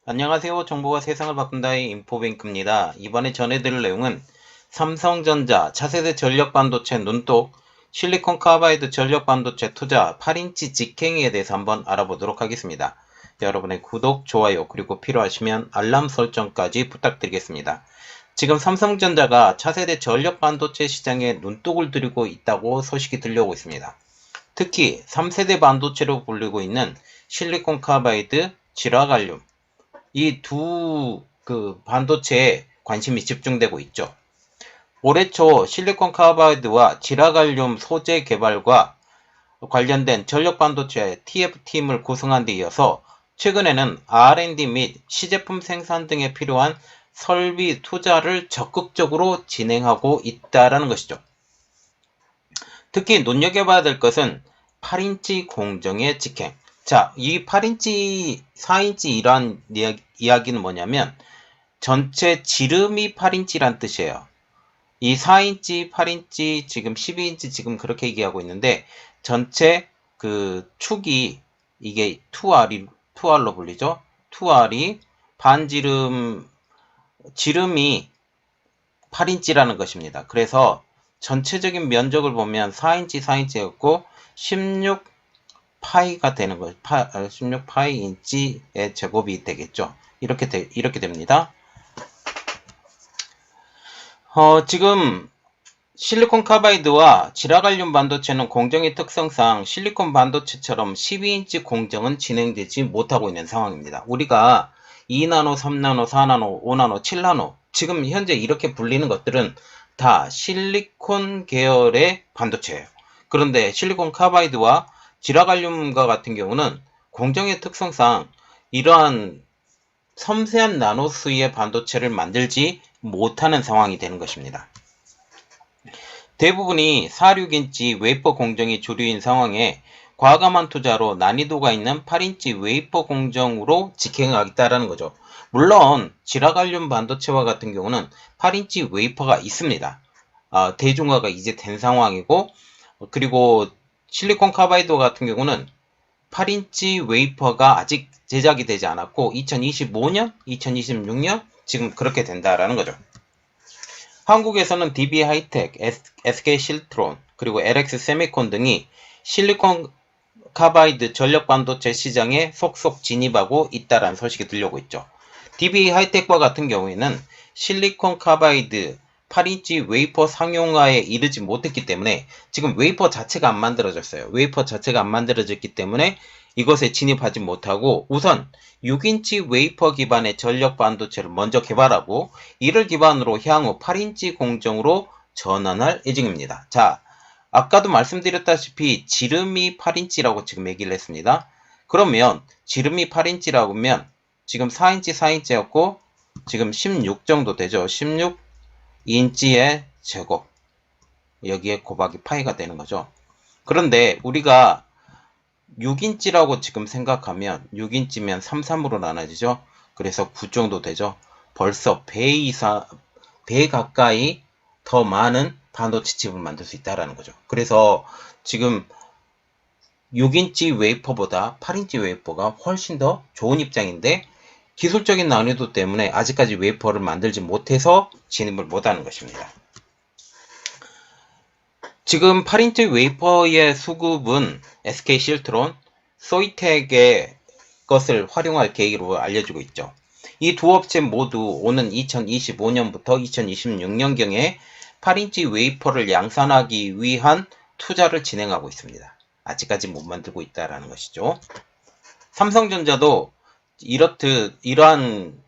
안녕하세요. 정보가 세상을 바꾼다의 인포뱅크입니다. 이번에 전해드릴 내용은 삼성전자 차세대 전력반도체 눈독, 실리콘 카바이드 전력반도체 투자 8인치 직행에 대해서 한번 알아보도록 하겠습니다. 여러분의 구독, 좋아요, 그리고 필요하시면 알람 설정까지 부탁드리겠습니다. 지금 삼성전자가 차세대 전력반도체 시장에 눈독을 들이고 있다고 소식이 들려오고 있습니다. 특히 3세대 반도체로 불리고 있는 실리콘 카바이드, 지라갈륨, 이 두 반도체에 관심이 집중되고 있죠. 올해 초 실리콘 카바이드와 지라갈륨 소재 개발과 관련된 전력 반도체 TF팀을 구성한 데 이어서 최근에는 R&D 및 시제품 생산 등에 필요한 설비 투자를 적극적으로 진행하고 있다는 것이죠. 특히 눈여겨봐야 될 것은 8인치 공정의 직행. 자, 이 8인치, 4인치 이러한 이야기는 뭐냐면 전체 지름이 8인치란 뜻이에요. 이 4인치, 8인치, 지금 12인치 지금 그렇게 얘기하고 있는데 전체 그 축이 이게 2R로 불리죠. 2R이 지름이 8인치라는 것입니다. 그래서 전체적인 면적을 보면 4인치, 4인치였고 16파이가 되는 거예요. 16파이 인치의 제곱이 되겠죠. 이렇게 됩니다. 지금 실리콘 카바이드와 지라갈륨 반도체는 공정의 특성상 실리콘 반도체처럼 12인치 공정은 진행되지 못하고 있는 상황입니다. 우리가 2나노, 3나노, 4나노, 5나노, 7나노 지금 현재 이렇게 불리는 것들은 다 실리콘 계열의 반도체예요. 그런데 실리콘 카바이드와 지라갈륨과 같은 경우는 공정의 특성상 이러한 섬세한 나노 수위의 반도체를 만들지 못하는 상황이 되는 것입니다. 대부분이 46인치 웨이퍼 공정이 주류인 상황에 과감한 투자로 난이도가 있는 8인치 웨이퍼 공정으로 직행하겠다라는 거죠. 물론 지라갈륨 반도체와 같은 경우는 8인치 웨이퍼가 있습니다. 대중화가 이제 된 상황이고, 그리고 실리콘 카바이드 같은 경우는 8인치 웨이퍼가 아직 제작이 되지 않았고 2025년, 2026년 지금 그렇게 된다라는 거죠. 한국에서는 DB 하이텍, SK 실트론, 그리고 LX 세미콘 등이 실리콘 카바이드 전력 반도체 시장에 속속 진입하고 있다라는 소식이 들려오고 있죠. DB 하이텍과 같은 경우에는 실리콘 카바이드 8인치 웨이퍼 상용화에 이르지 못했기 때문에 지금 웨이퍼 자체가 안 만들어졌어요. 웨이퍼 자체가 안 만들어졌기 때문에 이것에 진입하지 못하고 우선 6인치 웨이퍼 기반의 전력 반도체를 먼저 개발하고 이를 기반으로 향후 8인치 공정으로 전환할 예정입니다. 자, 아까도 말씀드렸다시피 지름이 8인치라고 지금 얘기를 했습니다. 그러면 지름이 8인치라고 하면 지금 4인치 4인치였고 지금 16 정도 되죠. 16인치의 제곱, 여기에 곱하기 파이가 되는 거죠. 그런데 우리가 6인치라고 지금 생각하면 6인치면 3, 3으로 나눠지죠. 그래서 9 정도 되죠. 벌써 배 가까이 더 많은 반도체 칩을 만들 수 있다는 거죠. 그래서 지금 6인치 웨이퍼보다 8인치 웨이퍼가 훨씬 더 좋은 입장인데 기술적인 난이도 때문에 아직까지 웨이퍼를 만들지 못해서 진입을 못하는 것입니다. 지금 8인치 웨이퍼의 수급은 SK 실트론, 소이텍의 것을 활용할 계획으로 알려지고 있죠. 이 두 업체 모두 오는 2025년부터 2026년경에 8인치 웨이퍼를 양산하기 위한 투자를 진행하고 있습니다. 아직까지 못 만들고 있다는 것이죠. 삼성전자도 이러한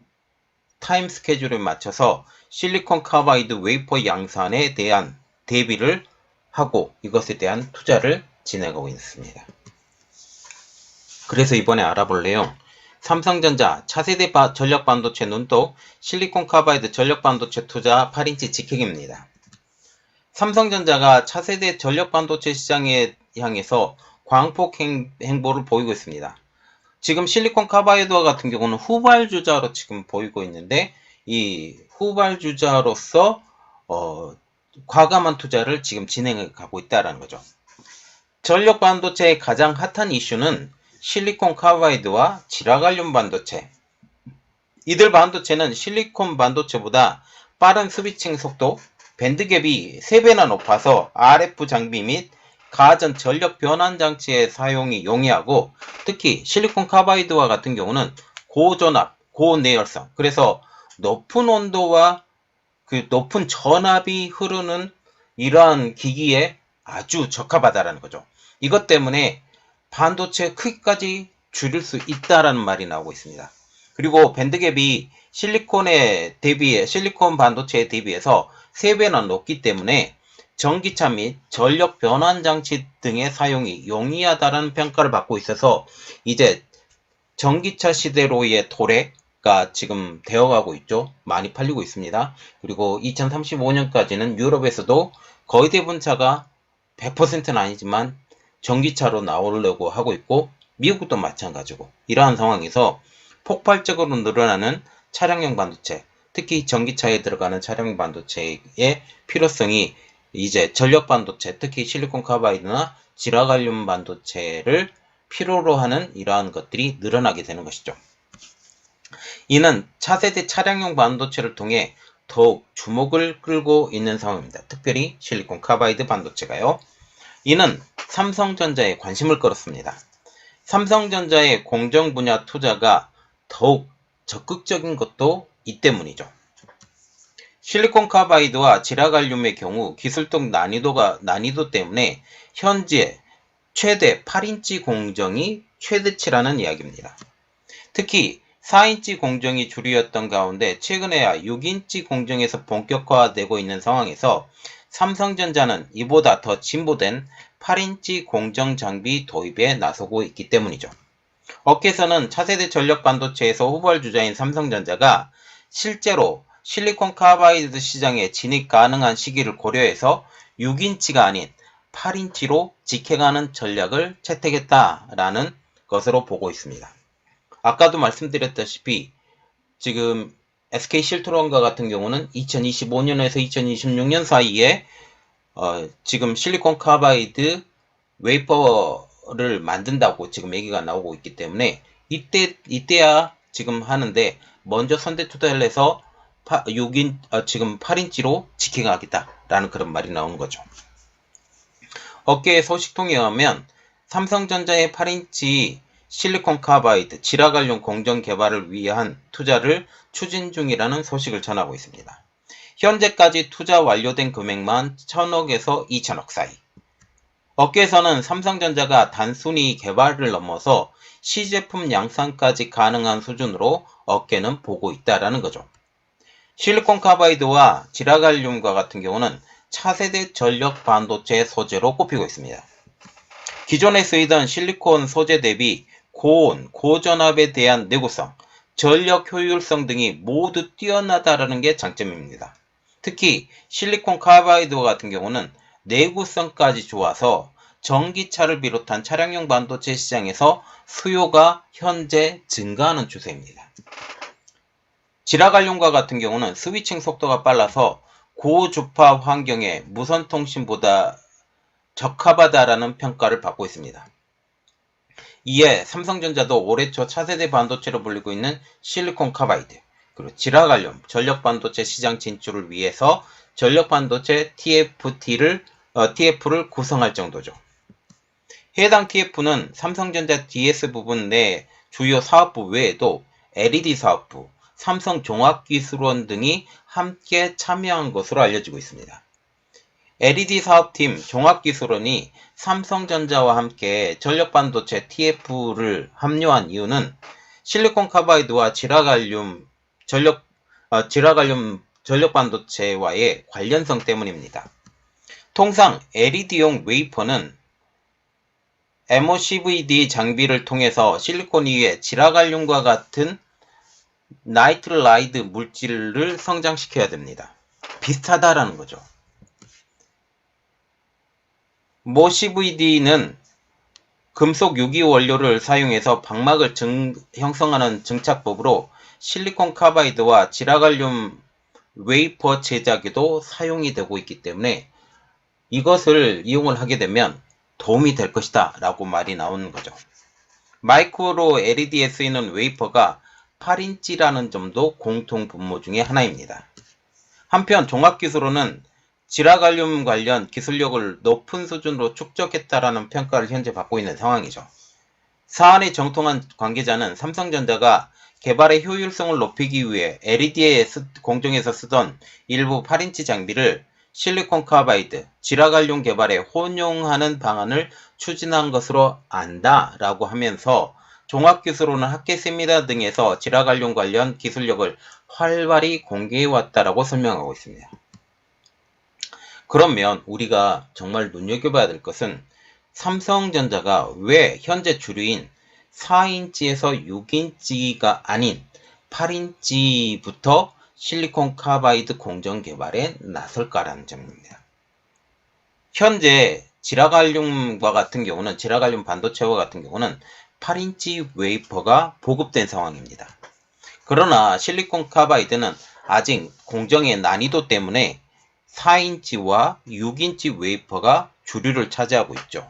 타임 스케줄에 맞춰서 실리콘 카바이드 웨이퍼 양산에 대한 대비를 하고 이것에 대한 투자를 진행하고 있습니다. 그래서 이번에 알아볼 내용, 삼성전자 차세대 전력 반도체 눈독, 실리콘 카바이드 전력 반도체 투자 8인치 직행입니다. 삼성전자가 차세대 전력 반도체 시장에 향해서 광폭 행보를 보이고 있습니다. 지금 실리콘 카바이드와 같은 경우는 후발주자로 지금 보이고 있는데 이 후발주자로서 과감한 투자를 지금 진행해 가고 있다는 거죠. 전력 반도체의 가장 핫한 이슈는 실리콘 카바이드와 지라갈륨 반도체, 이들 반도체는 실리콘 반도체보다 빠른 스위칭 속도, 밴드갭이 3배나 높아서 RF 장비 및 가전 전력 변환 장치의 사용이 용이하고, 특히 실리콘 카바이드와 같은 경우는 고전압, 고내열성, 그래서 높은 온도와 그 높은 전압이 흐르는 이러한 기기에 아주 적합하다라는 거죠. 이것 때문에 반도체 크기까지 줄일 수 있다라는 말이 나오고 있습니다. 그리고 밴드갭이 실리콘 반도체에 대비해서 3배나 높기 때문에 전기차 및 전력 변환 장치 등의 사용이 용이하다는 평가를 받고 있어서 이제 전기차 시대로의 도래가 지금 되어가고 있죠. 많이 팔리고 있습니다. 그리고 2035년까지는 유럽에서도 거의 대부분 차가 100%는 아니지만 전기차로 나오려고 하고 있고, 미국도 마찬가지고, 이러한 상황에서 폭발적으로 늘어나는 차량용 반도체, 특히 전기차에 들어가는 차량 반도체의 필요성이 이제 전력 반도체, 특히 실리콘 카바이드나 지라갈륨 반도체를 필요로 하는 이러한 것들이 늘어나게 되는 것이죠. 이는 차세대 차량용 반도체를 통해 더욱 주목을 끌고 있는 상황입니다. 특별히 실리콘 카바이드 반도체가요. 이는 삼성전자에 관심을 끌었습니다. 삼성전자의 공정 분야 투자가 더욱 적극적인 것도 이 때문이죠. 실리콘 카바이드와 지라갈륨의 경우 기술적 난이도 때문에 현재 최대 8인치 공정이 최대치라는 이야기입니다. 특히 4인치 공정이 주류였던 가운데 최근에야 6인치 공정에서 본격화되고 있는 상황에서 삼성전자는 이보다 더 진보된 8인치 공정 장비 도입에 나서고 있기 때문이죠. 업계에서는 차세대 전력 반도체에서 후발주자인 삼성전자가 실제로 실리콘 카바이드 시장에 진입 가능한 시기를 고려해서 6인치가 아닌 8인치로 직행하는 전략을 채택했다라는 것으로 보고 있습니다. 아까도 말씀드렸다시피 지금 SK 실트론과 같은 경우는 2025년에서 2026년 사이에 지금 실리콘 카바이드 웨이퍼를 만든다고 지금 얘기가 나오고 있기 때문에 이때야 지금 하는데, 먼저 선대 투자를 해서 지금 8인치로 직행하겠다라는 그런 말이 나오는 거죠. 업계의 소식통에 의하면 삼성전자의 8인치 실리콘 카바이드 지라갈륨 공정 개발을 위한 투자를 추진 중이라는 소식을 전하고 있습니다. 현재까지 투자 완료된 금액만 1,000억에서 2,000억 사이. 업계에서는 삼성전자가 단순히 개발을 넘어서 시제품 양산까지 가능한 수준으로 업계는 보고 있다라는 거죠. 실리콘 카바이드와 지라갈륨과 같은 경우는 차세대 전력 반도체 소재로 꼽히고 있습니다. 기존에 쓰이던 실리콘 소재 대비 고온, 고전압에 대한 내구성, 전력 효율성 등이 모두 뛰어나다라는 게 장점입니다. 특히 실리콘 카바이드와 같은 경우는 내구성까지 좋아서 전기차를 비롯한 차량용 반도체 시장에서 수요가 현재 증가하는 추세입니다. 지라갈륨과 같은 경우는 스위칭 속도가 빨라서 고주파 환경에 무선통신보다 적합하다라는 평가를 받고 있습니다. 이에 삼성전자도 올해 초 차세대 반도체로 불리고 있는 실리콘 카바이드, 그리고 지라갈륨 전력 반도체 시장 진출을 위해서 전력 반도체 TF를 구성할 정도죠. 해당 TF는 삼성전자 DS 부분 내 주요 사업부 외에도 LED 사업부, 삼성종합기술원 등이 함께 참여한 것으로 알려지고 있습니다. LED 사업팀 종합기술원이 삼성전자와 함께 전력반도체 TF를 합류한 이유는 실리콘 카바이드와 지라갈륨 전력반도체와의 관련성 때문입니다. 통상 LED용 웨이퍼는 MOCVD 장비를 통해서 실리콘 위에 지라갈륨과 같은 나이트라이드 물질을 성장시켜야 됩니다. 비슷하다라는 거죠. MOCVD는 금속 유기 원료를 사용해서 방막을 형성하는 증착법으로 실리콘 카바이드와 지라갈륨 웨이퍼 제작에도 사용이 되고 있기 때문에 이것을 이용을 하게 되면 도움이 될 것이다 라고 말이 나오는 거죠. 마이크로 LED에 쓰이는 웨이퍼가 8인치라는 점도 공통 분모 중에 하나입니다. 한편 종합기술원은 지라갈륨 관련 기술력을 높은 수준으로 축적했다라는 평가를 현재 받고 있는 상황이죠. 사안에 정통한 관계자는 삼성전자가 개발의 효율성을 높이기 위해 LED 공정에서 쓰던 일부 8인치 장비를 실리콘 카바이드, 지라갈륨 개발에 혼용하는 방안을 추진한 것으로 안다라고 하면서 종합기술원은 학계세미나 등에서 지라갈륨 관련 기술력을 활발히 공개해왔다라고 설명하고 있습니다. 그러면 우리가 정말 눈여겨봐야 될 것은 삼성전자가 왜 현재 주류인 4인치에서 6인치가 아닌 8인치부터 실리콘 카바이드 공정 개발에 나설까라는 점입니다. 현재 지라갈륨과 같은 경우는 지라갈륨 반도체와 같은 경우는 8인치 웨이퍼가 보급된 상황입니다. 그러나 실리콘 카바이드는 아직 공정의 난이도 때문에 4인치와 6인치 웨이퍼가 주류를 차지하고 있죠.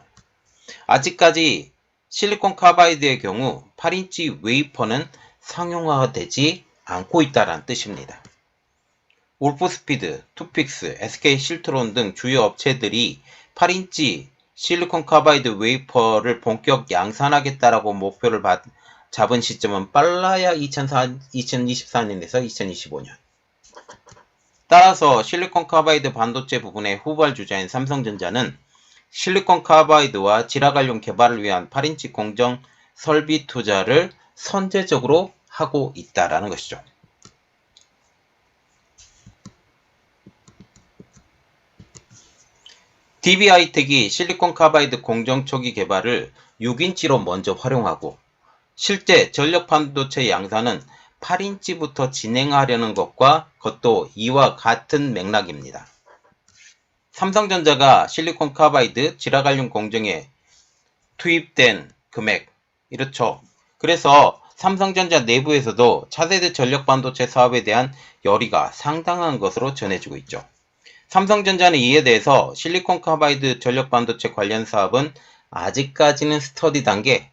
아직까지 실리콘 카바이드의 경우 8인치 웨이퍼는 상용화되지 않고 있다는 뜻입니다. 울프스피드, 투픽스, SK실트론 등 주요 업체들이 8인치 실리콘 카바이드 웨이퍼를 본격 양산하겠다라고 목표를 잡은 시점은 빨라야 2024년에서 2025년. 따라서 실리콘 카바이드 반도체 부분의 후발주자인 삼성전자는 실리콘 카바이드와 지라갈륨 개발을 위한 8인치 공정 설비 투자를 선제적으로 하고 있다라는 것이죠. DB하이텍이 실리콘 카바이드 공정 초기 개발을 6인치로 먼저 활용하고 실제 전력 반도체 양산은 8인치부터 진행하려는 것도 이와 같은 맥락입니다. 삼성전자가 실리콘 카바이드 지라갈륨 공정에 투입된 금액, 이렇죠. 그래서 삼성전자 내부에서도 차세대 전력 반도체 사업에 대한 열의가 상당한 것으로 전해지고 있죠. 삼성전자는 이에 대해서 실리콘 카바이드 전력 반도체 관련 사업은 아직까지는 스터디 단계,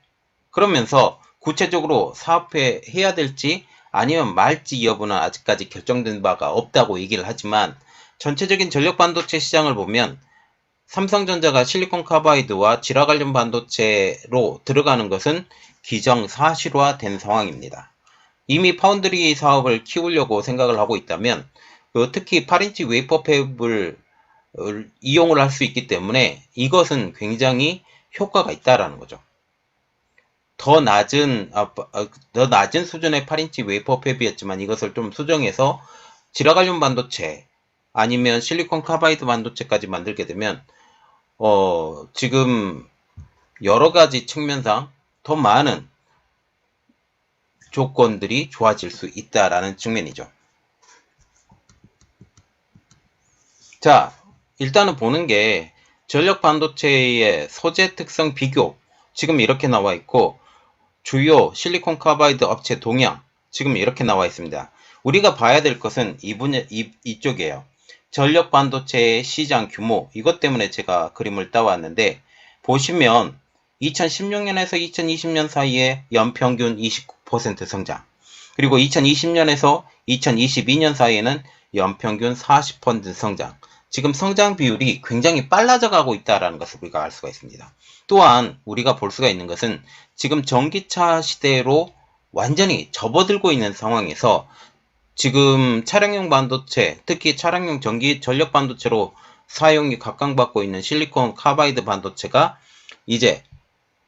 그러면서 구체적으로 사업해야 될지 아니면 말지 여부는 아직까지 결정된 바가 없다고 얘기를 하지만 전체적인 전력 반도체 시장을 보면 삼성전자가 실리콘 카바이드와 지라갈륨 반도체로 들어가는 것은 기정사실화된 상황입니다. 이미 파운드리 사업을 키우려고 생각을 하고 있다면 특히 8인치 웨이퍼 팹을 이용을 할 수 있기 때문에 이것은 굉장히 효과가 있다라는 거죠. 더 낮은 수준의 8인치 웨이퍼 팹이었지만 이것을 좀 수정해서 지라갈륨 반도체 아니면 실리콘 카바이드 반도체까지 만들게 되면 지금 여러 가지 측면상 더 많은 조건들이 좋아질 수 있다라는 측면이죠. 자, 일단은 보는 게 전력 반도체의 소재 특성 비교, 지금 이렇게 나와 있고 주요 실리콘 카바이드 업체 동향, 지금 이렇게 나와 있습니다. 우리가 봐야 될 것은 이쪽이에요. 전력 반도체의 시장 규모, 이것 때문에 제가 그림을 따왔는데 보시면 2016년에서 2020년 사이에 연평균 29% 성장, 그리고 2020년에서 2022년 사이에는 연평균 40% 성장, 지금 성장 비율이 굉장히 빨라져 가고 있다는 것을 우리가 알 수가 있습니다. 또한 우리가 볼 수가 있는 것은 지금 전기차 시대로 완전히 접어들고 있는 상황에서 지금 차량용 반도체, 특히 차량용 전력 반도체로 사용이 각광받고 있는 실리콘 카바이드 반도체가 이제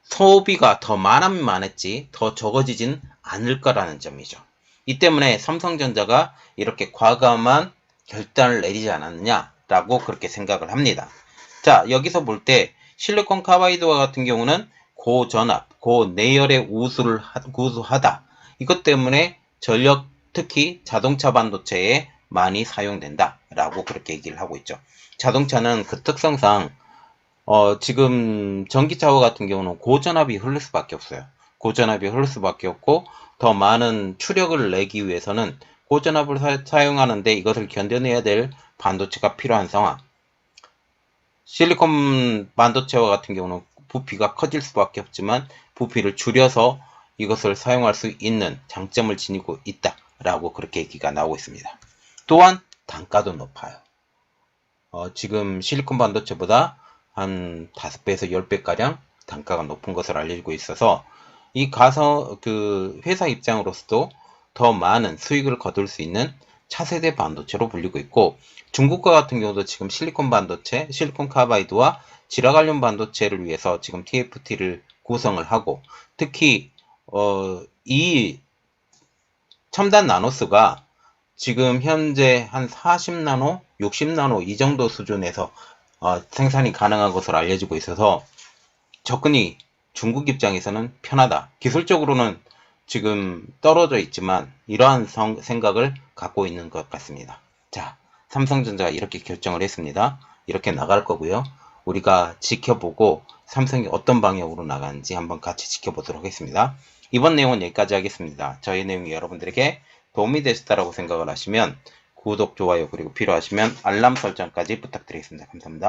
소비가 더 많으면 많았지 더 적어지진 않을 거라는 점이죠. 이 때문에 삼성전자가 이렇게 과감한 결단을 내리지 않았느냐라고 그렇게 생각을 합니다. 자, 여기서 볼 때 실리콘 카바이드와 같은 경우는 고전압, 고내열의 우수하다. 이것 때문에 전력, 특히 자동차 반도체에 많이 사용된다 라고 그렇게 얘기를 하고 있죠. 자동차는 그 특성상 지금 전기차와 같은 경우는 고전압이 흐를 수밖에 없어요. 고전압이 흐를 수밖에 없고 더 많은 추력을 내기 위해서는 고전압을 사용하는데 이것을 견뎌내야 될 반도체가 필요한 상황. 실리콘 반도체와 같은 경우는 부피가 커질 수밖에 없지만 부피를 줄여서 이것을 사용할 수 있는 장점을 지니고 있다라고 그렇게 얘기가 나오고 있습니다. 또한 단가도 높아요. 지금 실리콘 반도체보다 한 5배에서 10배가량 단가가 높은 것으로 알려지고 있어서 이 회사 입장으로서도 더 많은 수익을 거둘 수 있는 차세대 반도체로 불리고 있고, 중국과 같은 경우도 지금 실리콘 반도체, 실리콘 카바이드와 지라 관련 반도체를 위해서 지금 TFT를 구성을 하고, 특히 이 첨단 나노스가 지금 현재 한 40나노, 60나노 이 정도 수준에서 생산이 가능한 것으로 알려지고 있어서 접근이 중국 입장에서는 편하다. 기술적으로는 지금 떨어져 있지만 이러한 생각을 갖고 있는 것 같습니다. 자, 삼성전자가 이렇게 결정을 했습니다. 이렇게 나갈 거고요. 우리가 지켜보고 삼성이 어떤 방향으로 나가는지 한번 같이 지켜보도록 하겠습니다. 이번 내용은 여기까지 하겠습니다. 저희 내용이 여러분들에게 도움이 되셨다고 생각을 하시면 구독, 좋아요, 그리고 필요하시면 알람 설정까지 부탁드리겠습니다. 감사합니다.